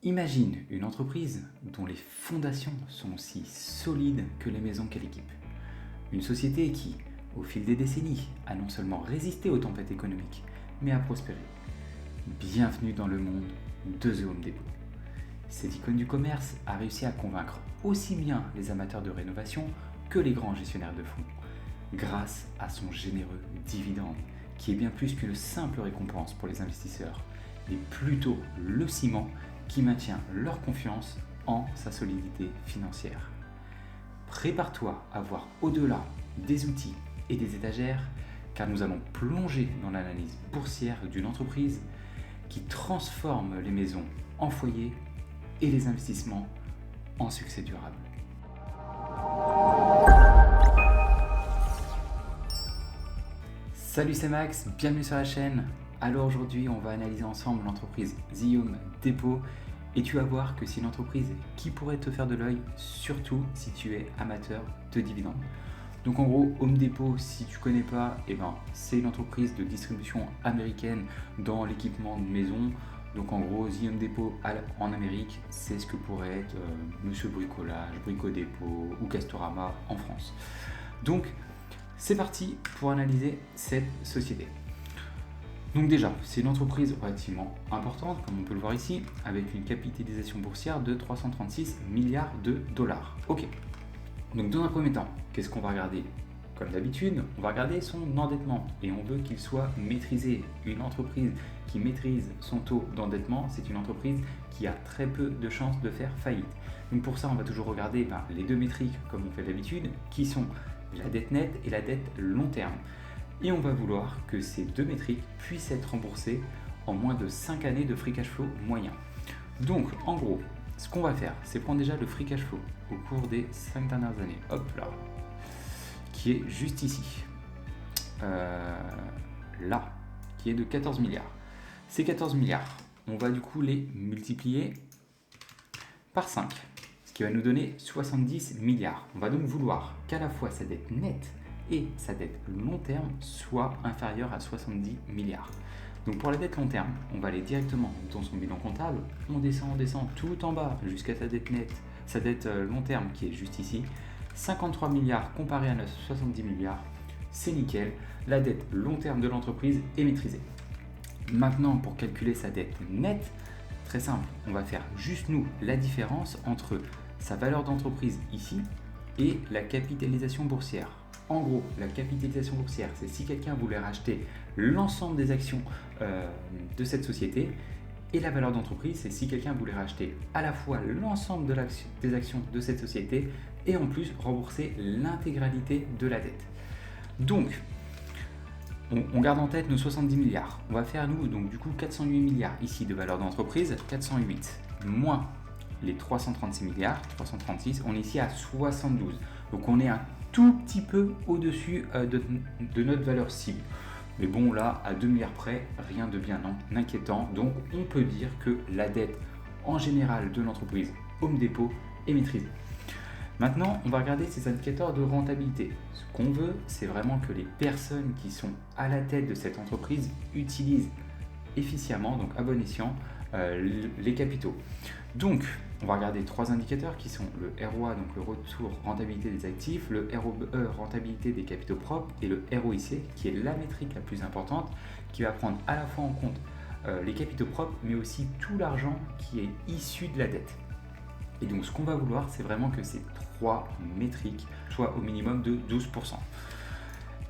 Imagine une entreprise dont les fondations sont aussi solides que les maisons qu'elle équipe. Une société qui, au fil des décennies, a non seulement résisté aux tempêtes économiques, mais a prospéré. Bienvenue dans le monde de The Home Depot. Cette icône du commerce a réussi à convaincre aussi bien les amateurs de rénovation que les grands gestionnaires de fonds, grâce à son généreux dividende, qui est bien plus qu'une simple récompense pour les investisseurs, mais plutôt le ciment qui maintient leur confiance en sa solidité financière. Prépare-toi à voir au-delà des outils et des étagères, car nous allons plonger dans l'analyse boursière d'une entreprise qui transforme les maisons en foyers et les investissements en succès durable. Salut, c'est Max, bienvenue sur la chaîne. Alors aujourd'hui, on va analyser ensemble l'entreprise The Home Depot et tu vas voir que c'est une entreprise qui pourrait te faire de l'œil, surtout si tu es amateur de dividendes. Donc en gros, Home Depot, si tu ne connais pas, c'est une entreprise de distribution américaine dans l'équipement de maison. Donc en gros, The Home Depot en Amérique, c'est ce que pourrait être Monsieur Bricolage, Brico Dépôt ou Castorama en France. Donc c'est parti pour analyser cette société. Donc déjà, c'est une entreprise relativement importante, comme on peut le voir ici, avec une capitalisation boursière de 336 milliards de dollars. Ok, donc dans un premier temps, qu'est-ce qu'on va regarder? Comme d'habitude, on va regarder son endettement et on veut qu'il soit maîtrisé. Une entreprise qui maîtrise son taux d'endettement, c'est une entreprise qui a très peu de chances de faire faillite. Donc pour ça, on va toujours regarder les deux métriques, comme on fait d'habitude, qui sont la dette nette et la dette long terme. Et on va vouloir que ces deux métriques puissent être remboursées en moins de 5 années de free cash flow moyen. Donc en gros, ce qu'on va faire, c'est prendre déjà le free cash flow au cours des 5 dernières années. Hop là, qui est juste ici. Là, qui est de 14 milliards. Ces 14 milliards, on va du coup les multiplier par 5, ce qui va nous donner 70 milliards. On va donc vouloir qu'à la fois sa dette nette et sa dette long terme soit inférieure à 70 milliards. Donc pour la dette long terme, on va aller directement dans son bilan comptable, on descend tout en bas jusqu'à sa dette nette, sa dette long terme qui est juste ici, 53 milliards comparé à 70 milliards, c'est nickel, la dette long terme de l'entreprise est maîtrisée. Maintenant, pour calculer sa dette nette, très simple, on va faire juste nous la différence entre sa valeur d'entreprise ici et la capitalisation boursière. En gros, la capitalisation boursière, c'est si quelqu'un voulait racheter l'ensemble des actions de cette société, et la valeur d'entreprise, c'est si quelqu'un voulait racheter à la fois l'ensemble des actions de cette société et en plus rembourser l'intégralité de la dette. Donc, on garde en tête nos 70 milliards. On va faire nous, donc du coup, 408 milliards ici de valeur d'entreprise, 408 moins les 336 milliards, 336, on est ici à 72. Donc on est un tout petit peu au-dessus de notre valeur cible. Mais bon, là, à 2 milliards près, rien de bien inquiétant. Donc on peut dire que la dette en général de l'entreprise Home Depot est maîtrisée. Maintenant, on va regarder ces indicateurs de rentabilité. Ce qu'on veut, c'est vraiment que les personnes qui sont à la tête de cette entreprise utilisent efficacement, donc à bon escient, les capitaux. Donc, on va regarder 3 indicateurs qui sont le ROA, donc le retour rentabilité des actifs, le ROE, rentabilité des capitaux propres, et le ROIC, qui est la métrique la plus importante, qui va prendre à la fois en compte les capitaux propres, mais aussi tout l'argent qui est issu de la dette. Et donc, ce qu'on va vouloir, c'est vraiment que ces 3 métriques soient au minimum de 12%.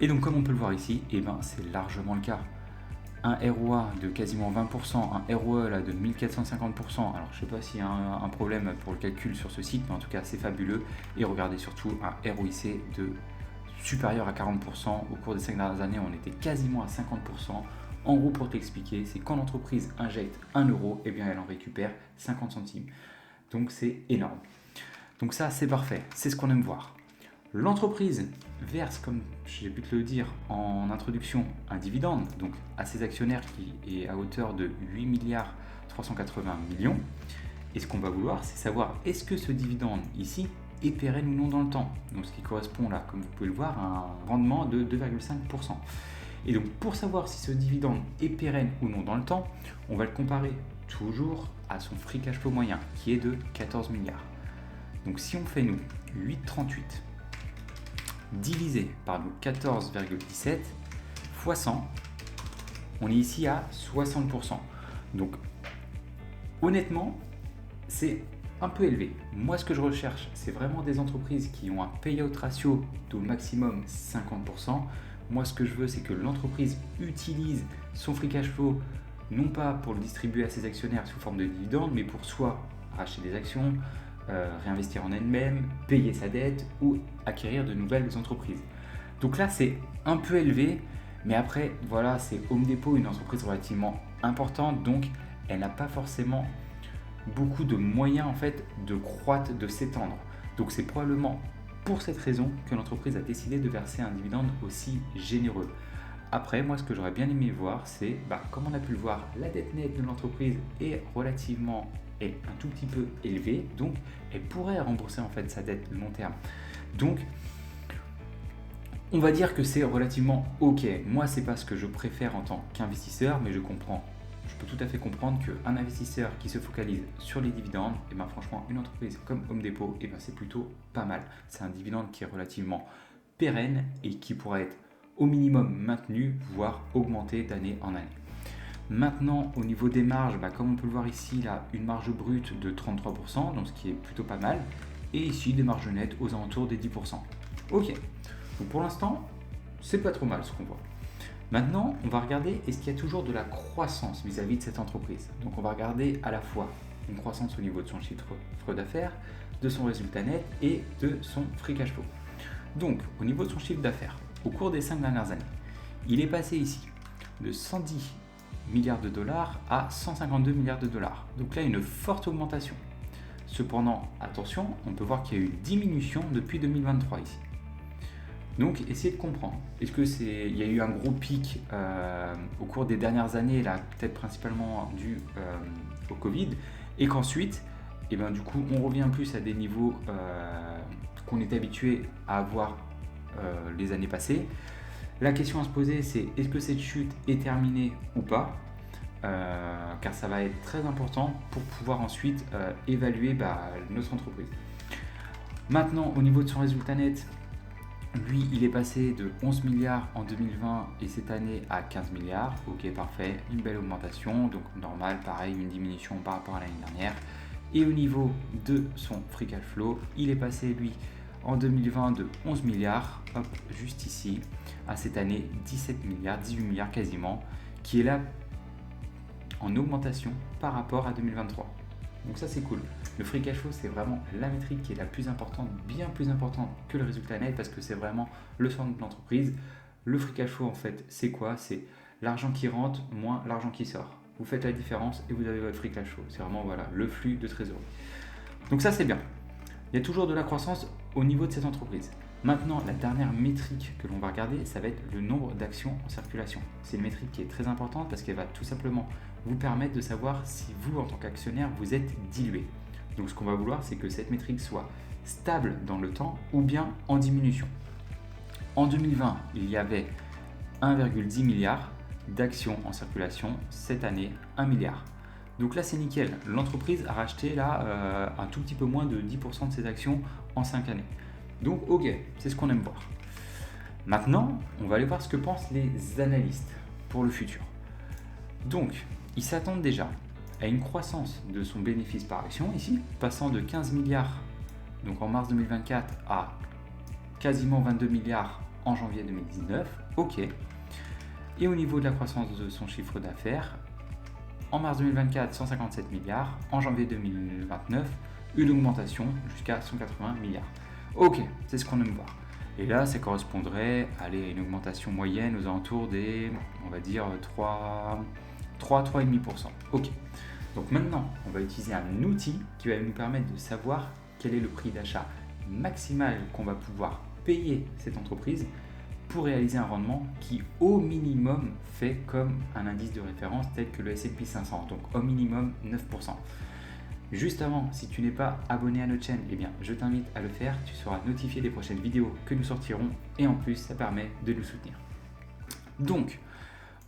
Et donc, comme on peut le voir ici, c'est largement le cas. Un ROA de quasiment 20%, un ROE là de 1450%. Alors je ne sais pas s'il y a un problème pour le calcul sur ce site, mais en tout cas c'est fabuleux. Et regardez surtout un ROIC de supérieur à 40%. Au cours des 5 dernières années, on était quasiment à 50%. En gros, pour t'expliquer, c'est quand l'entreprise injecte 1 euro, elle en récupère 50 centimes. Donc c'est énorme. Donc ça, c'est parfait, c'est ce qu'on aime voir. L'entreprise verse, comme j'ai pu te le dire en introduction, un dividende donc à ses actionnaires qui est à hauteur de 8 milliards 380 millions. Et ce qu'on va vouloir, c'est savoir est-ce que ce dividende ici est pérenne ou non dans le temps. Donc ce qui correspond là, comme vous pouvez le voir, à un rendement de 2,5%. Et donc pour savoir si ce dividende est pérenne ou non dans le temps, on va le comparer toujours à son free cash flow moyen qui est de 14 milliards. Donc si on fait nous 8,38 divisé par nos 14,17 fois 100, on est ici à 60%. Donc honnêtement, c'est un peu élevé. Moi, ce que je recherche, c'est vraiment des entreprises qui ont un payout ratio d'au maximum 50%. Moi, ce que je veux, c'est que l'entreprise utilise son free cash flow, non pas pour le distribuer à ses actionnaires sous forme de dividendes, mais pour soit racheter des actions, réinvestir en elle-même, payer sa dette ou acquérir de nouvelles entreprises. Donc là, c'est un peu élevé, mais après, voilà, c'est Home Depot, une entreprise relativement importante, donc elle n'a pas forcément beaucoup de moyens en fait de croître, de s'étendre. Donc c'est probablement pour cette raison que l'entreprise a décidé de verser un dividende aussi généreux. Après, moi, ce que j'aurais bien aimé voir, c'est, comme on a pu le voir, la dette nette de l'entreprise est un tout petit peu élevée, donc elle pourrait rembourser en fait sa dette long terme. Donc, on va dire que c'est relativement ok. Moi, c'est pas ce que je préfère en tant qu'investisseur, mais je peux tout à fait comprendre qu'un investisseur qui se focalise sur les dividendes, et franchement, une entreprise comme Home Depot, c'est plutôt pas mal. C'est un dividende qui est relativement pérenne et qui pourrait être au minimum maintenu, voire augmenté d'année en année. Maintenant, au niveau des marges, comme on peut le voir ici, là, une marge brute de 33%, donc ce qui est plutôt pas mal, et ici des marges nettes aux alentours des 10%. Ok, donc pour l'instant, c'est pas trop mal ce qu'on voit. Maintenant, on va regarder est-ce qu'il y a toujours de la croissance vis-à-vis de cette entreprise. Donc on va regarder à la fois une croissance au niveau de son chiffre d'affaires, de son résultat net et de son free cash flow. Donc au niveau de son chiffre d'affaires, au cours des 5 dernières années, il est passé ici de 110 milliards de dollars à 152 milliards de dollars. Donc là, une forte augmentation. Cependant, attention, on peut voir qu'il y a eu une diminution depuis 2023 ici. Donc, essayez de comprendre. Il y a eu un gros pic au cours des dernières années, là, peut-être principalement dû au Covid, et qu'ensuite, du coup, on revient plus à des niveaux qu'on est habitué à avoir les années passées. La question à se poser, c'est est-ce que cette chute est terminée ou pas, car ça va être très important pour pouvoir ensuite évaluer notre entreprise. Maintenant, au niveau de son résultat net, lui, il est passé de 11 milliards en 2020 et cette année à 15 milliards. Ok, parfait, une belle augmentation, donc normal, pareil, une diminution par rapport à l'année dernière. Et au niveau de son free cash flow, il est passé, lui, en 2020 de 11 milliards, hop, juste ici, à cette année 17 milliards, 18 milliards quasiment, qui est là en augmentation par rapport à 2023. Donc ça c'est cool. Le free cash flow c'est vraiment la métrique qui est la plus importante, bien plus importante que le résultat net parce que c'est vraiment le centre de l'entreprise. Le free cash flow en fait c'est quoi? C'est l'argent qui rentre moins l'argent qui sort. Vous faites la différence et vous avez votre free cash flow. C'est vraiment le flux de trésorerie. Donc ça c'est bien. Il y a toujours de la croissance au niveau de cette entreprise. Maintenant, la dernière métrique que l'on va regarder, ça va être le nombre d'actions en circulation. C'est une métrique qui est très importante parce qu'elle va tout simplement vous permettre de savoir si vous, en tant qu'actionnaire, vous êtes dilué. Donc ce qu'on va vouloir, c'est que cette métrique soit stable dans le temps ou bien en diminution. En 2020, il y avait 1,10 milliard d'actions en circulation. Cette année, 1 milliard. Donc là, c'est nickel. L'entreprise a racheté là un tout petit peu moins de 10% de ses actions en 5 années. Donc ok, c'est ce qu'on aime voir. Maintenant, on va aller voir ce que pensent les analystes pour le futur. Donc, ils s'attendent déjà à une croissance de son bénéfice par action ici, passant de 15 milliards donc en mars 2024 à quasiment 22 milliards en janvier 2019. Ok. Et au niveau de la croissance de son chiffre d'affaires, en mars 2024, 157 milliards, en janvier 2029, une augmentation jusqu'à 180 milliards. Ok, c'est ce qu'on aime voir. Et là, ça correspondrait à une augmentation moyenne aux alentours des, on va dire, 3,5%. Ok. Donc maintenant, on va utiliser un outil qui va nous permettre de savoir quel est le prix d'achat maximal qu'on va pouvoir payer cette entreprise pour réaliser un rendement qui, au minimum, fait comme un indice de référence tel que le S&P 500. Donc, au minimum, 9%. Juste avant, si tu n'es pas abonné à notre chaîne, je t'invite à le faire. Tu seras notifié des prochaines vidéos que nous sortirons et en plus, ça permet de nous soutenir. Donc,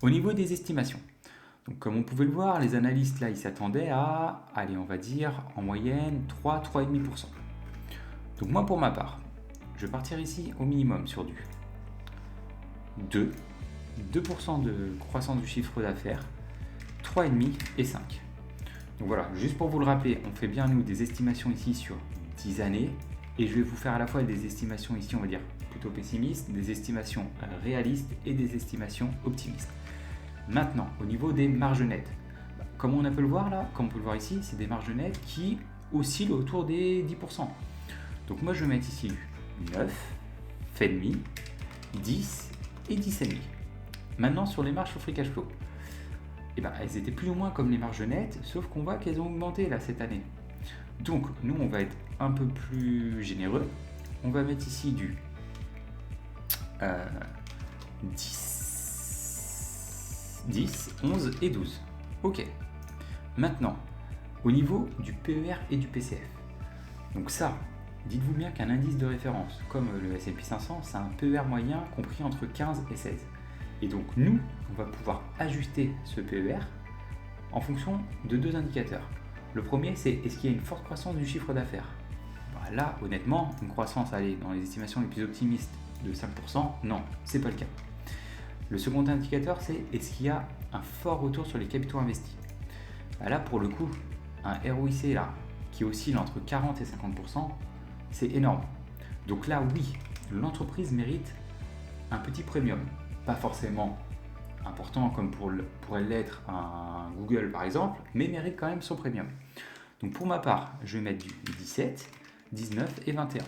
au niveau des estimations, Donc comme on pouvait le voir, les analystes là, ils s'attendaient à, allez, on va dire en moyenne 3,5%. Donc moi pour ma part, je vais partir ici au minimum sur du 2% de croissance du chiffre d'affaires, 3,5 et 5. Donc voilà, juste pour vous le rappeler, on fait bien nous des estimations ici sur 10 années et je vais vous faire à la fois des estimations ici, on va dire plutôt pessimistes, des estimations réalistes et des estimations optimistes. Maintenant, au niveau des marges nettes, comme on peut le voir là, comme on peut le voir ici, c'est des marges nettes qui oscillent autour des 10%. Donc moi je vais mettre ici 9, fait demi, 10 et 10,5. Maintenant sur les marges au free cash flow, elles étaient plus ou moins comme les marges nettes, sauf qu'on voit qu'elles ont augmenté là cette année. Donc nous on va être un peu plus généreux, on va mettre ici du 10, 11 et 12. Ok. Maintenant, au niveau du PER et du PCF. Donc ça, dites-vous bien qu'un indice de référence, comme le S&P 500, c'est un PER moyen compris entre 15 et 16. Et donc nous, on va pouvoir ajuster ce PER en fonction de deux indicateurs. Le premier, c'est est-ce qu'il y a une forte croissance du chiffre d'affaires? Là, honnêtement, une croissance, dans les estimations les plus optimistes de 5%, non, c'est pas le cas. Le second indicateur, c'est est-ce qu'il y a un fort retour sur les capitaux investis? Là, pour le coup, un ROIC là, qui oscille entre 40 et 50%, c'est énorme. Donc là, oui, l'entreprise mérite un petit premium. Pas forcément important comme pourrait l'être un Google par exemple, mais mérite quand même son premium. Donc pour ma part, je vais mettre du 17, 19 et 21.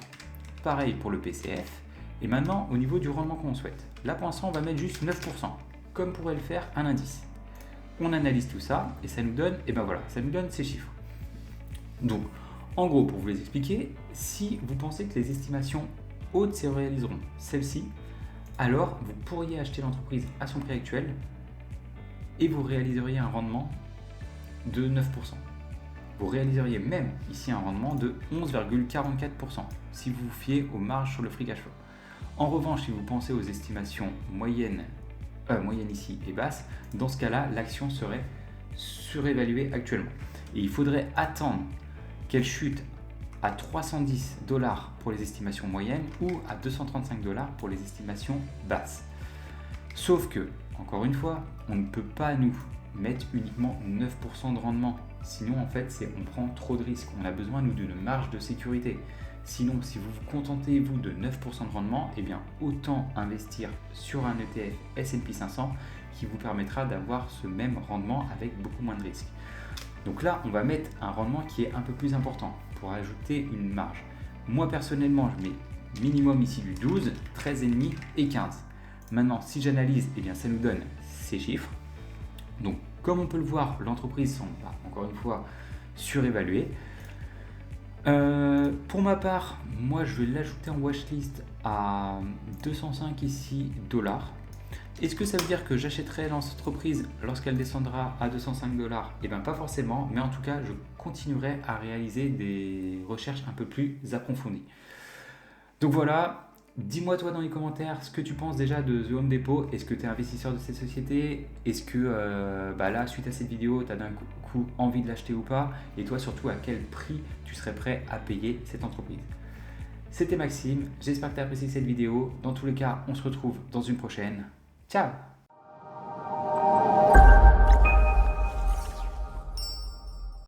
Pareil pour le PCF. Et maintenant, au niveau du rendement qu'on souhaite. Là, pour l'instant, on va mettre juste 9%, comme pourrait le faire un indice. On analyse tout ça et ça nous donne, ça nous donne ces chiffres. Donc, en gros, pour vous les expliquer, si vous pensez que les estimations hautes se réaliseront, celles-ci, alors vous pourriez acheter l'entreprise à son prix actuel et vous réaliseriez un rendement de 9%. Vous réaliseriez même ici un rendement de 11,44% si vous vous fiez aux marges sur le free cash flow. En revanche, si vous pensez aux estimations moyennes ici et basses, dans ce cas-là, l'action serait surévaluée actuellement. Et il faudrait attendre qu'elle chute à 310 $ pour les estimations moyennes ou à 235 $ pour les estimations basses. Sauf que, encore une fois, on ne peut pas nous mettre uniquement 9% de rendement. Sinon, en fait, on prend trop de risques. On a besoin, nous, d'une marge de sécurité. Sinon, si vous vous contentez, vous, de 9% de rendement, autant investir sur un ETF S&P 500 qui vous permettra d'avoir ce même rendement avec beaucoup moins de risques. Donc là, on va mettre un rendement qui est un peu plus important pour ajouter une marge. Moi, personnellement, je mets minimum ici du 12, 13,5 et 15. Maintenant, si j'analyse, ça nous donne ces chiffres. Donc, comme on peut le voir, l'entreprise semble, encore une fois, surévaluée. Pour ma part, moi je vais l'ajouter en watchlist à 205 ici dollars. Est-ce que ça veut dire que j'achèterai l'entreprise lorsqu'elle descendra à 205 $? Pas forcément, mais en tout cas je continuerai à réaliser des recherches un peu plus approfondies. Donc voilà. Dis-moi toi dans les commentaires ce que tu penses déjà de The Home Depot. Est-ce que tu es investisseur de cette société? Est-ce que là, suite à cette vidéo, tu as d'un coup envie de l'acheter ou pas? Et toi surtout, à quel prix tu serais prêt à payer cette entreprise? C'était Maxime, j'espère que tu as apprécié cette vidéo. Dans tous les cas, on se retrouve dans une prochaine. Ciao!